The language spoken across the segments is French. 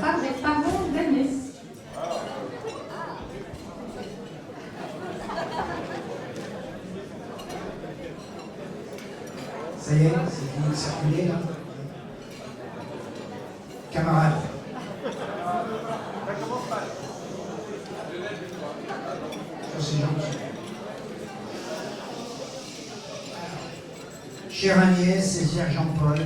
par les parents d'Agnès. Ça y est, c'est fini de circuler là. Camarades. Ça c'est gentil. Chère Agnès et cher Jean-Paul,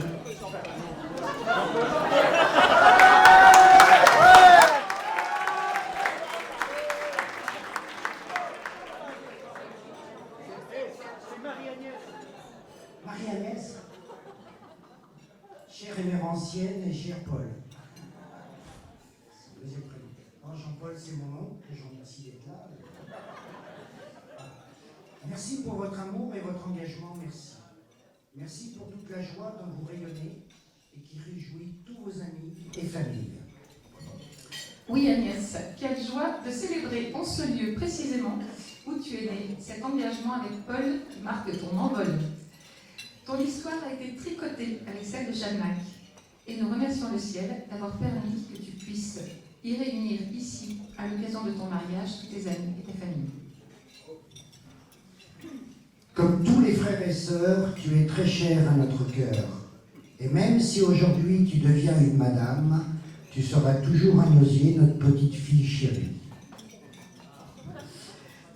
Marie-Agnès, chère révérencienne et cher Paul. C'est le deuxième prénom. Alors, Jean-Paul, c'est mon nom, que je remercie d'être là. Merci pour votre amour et votre engagement, merci. Merci pour toute la joie dont vous rayonnez et qui réjouit tous vos amis et familles. Oui Agnès, quelle joie de célébrer en ce lieu précisément où tu es né cet engagement avec Paul qui marque ton envol. Ton histoire a été tricotée avec celle de Jeanne Mac et nous remercions le ciel d'avoir permis que tu puisses y réunir ici, à l'occasion de ton mariage, tous tes amis et ta famille. Comme tous les frères et sœurs, tu es très cher à notre cœur. Et même si aujourd'hui tu deviens une madame, tu seras toujours à nos yeux notre petite fille chérie.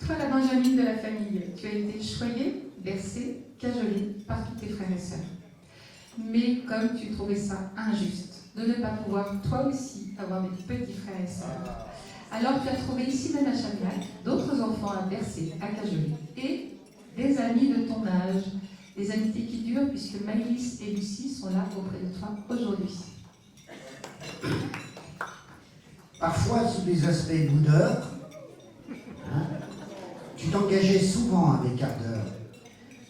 Toi, la Benjamine de la famille, tu as été choyée, bercée, cajolée par tous tes frères et sœurs. Mais comme tu trouvais ça injuste de ne pas pouvoir toi aussi avoir des petits frères et sœurs, alors tu as trouvé ici même à Chagnac d'autres enfants à bercer, à cajoler, et des amis de ton âge, des amitiés qui durent puisque Maëlys et Lucie sont là auprès de toi aujourd'hui. Parfois sous des aspects boudeurs, tu t'engageais souvent avec ardeur.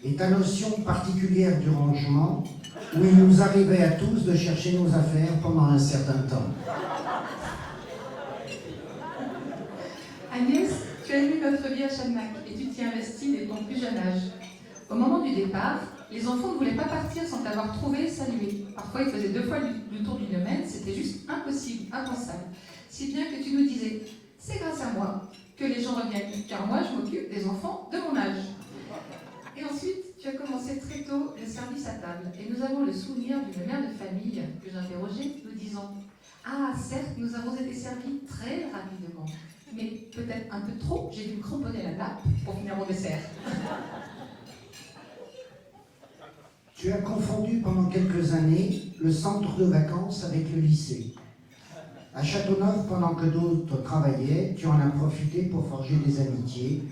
Et ta notion particulière du rangement, où il nous arrivait à tous de chercher nos affaires pendant un certain temps. Agnès, tu as aimé notre vie à Chagnac et tu t'y investis dès ton plus jeune âge. Au moment du départ, les enfants ne voulaient pas partir sans t'avoir trouvé et salué. Parfois, ils faisaient 2 fois le tour du domaine, c'était juste impossible, impensable. Si bien que tu nous disais, c'est grâce à moi que les gens reviennent, car moi, je m'occupe des enfants de mon âge. Et ensuite, tu as commencé très tôt le service à table. Et nous avons le souvenir d'une mère de famille que j'interrogeais, nous disant « Ah, certes, nous avons été servis très rapidement, mais peut-être un peu trop, j'ai dû me cramponner la nappe pour finir mon dessert. » Tu as confondu pendant quelques années le centre de vacances avec le lycée. À Châteauneuf, pendant que d'autres travaillaient, tu en as profité pour forger des amitiés.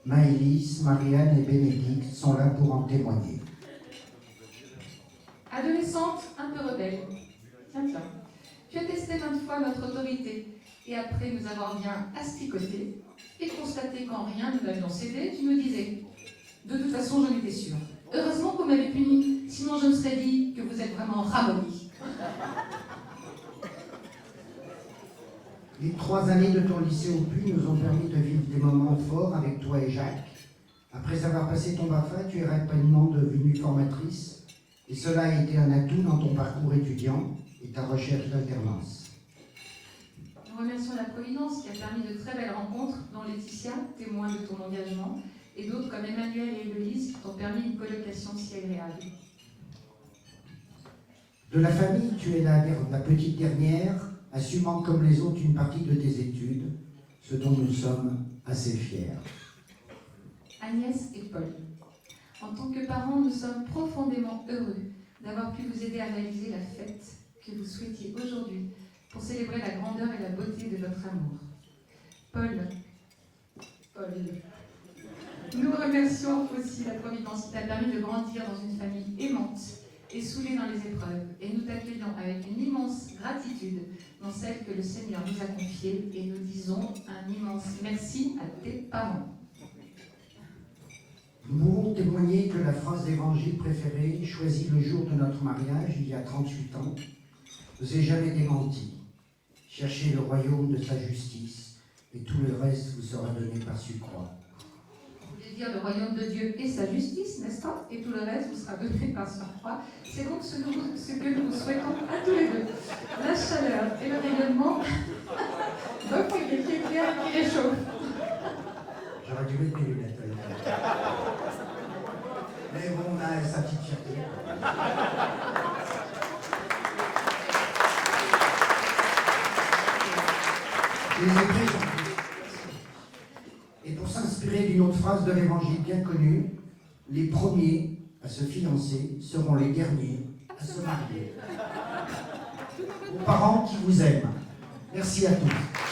Maëlys, Marianne et Bénédicte sont là pour en témoigner. Adolescente, un peu rebelle. Tiens, tu as testé 20 fois notre autorité, et après nous avoir bien asticoté et constaté qu'en rien nous l'avions cédé, tu nous disais « De toute façon, j'en étais sûre. Heureusement que vous m'avez puni, sinon je me serais dit que vous êtes vraiment ramolli. » Les 3 années de ton lycée au Puy nous ont permis de vivre des moments forts avec toi et Jacques. Après avoir passé ton BAFA, tu es rapidement devenue formatrice et cela a été un atout dans ton parcours étudiant et ta recherche d'alternance. Nous remercions la Providence qui a permis de très belles rencontres, dont Laetitia, témoin de ton engagement, et d'autres comme Emmanuel et Héloïse qui t'ont permis une colocation si agréable. De la famille, tu es la petite dernière, assumant comme les autres une partie de tes études, ce dont nous sommes assez fiers. Agnès et Paul, en tant que parents, nous sommes profondément heureux d'avoir pu vous aider à réaliser la fête que vous souhaitiez aujourd'hui pour célébrer la grandeur et la beauté de votre amour. Paul, nous remercions aussi la Providence qui t'a permis de grandir dans une famille aimante et soudée dans les épreuves, et nous t'accueillons avec une immense gratitude dans celle que le Seigneur nous a confiée, et nous disons un immense merci à tes parents. Nous pouvons témoigner que la phrase d'évangile préférée, choisie le jour de notre mariage, il y a 38 ans, ne s'est jamais démentie. Cherchez le royaume de sa justice, et tout le reste vous sera donné par surcroît. Vous voulez dire le royaume de Dieu et sa justice, n'est-ce pas? Et tout le reste vous sera donné par surcroît. C'est donc ce que nous vous souhaitons à tous les deux. La chaleur et le rayonnement évidemment. Donc, il y a quelqu'un qui réchauffe. J'aurais dû mettre mes lunettes. Mais bon, on a sa petite fierté. Je les ai prises en plus. Et pour s'inspirer d'une autre phrase de l'évangile bien connue, les premiers à se fiancer seront les derniers à se marier. Aux parents qui vous aiment. Merci à tous.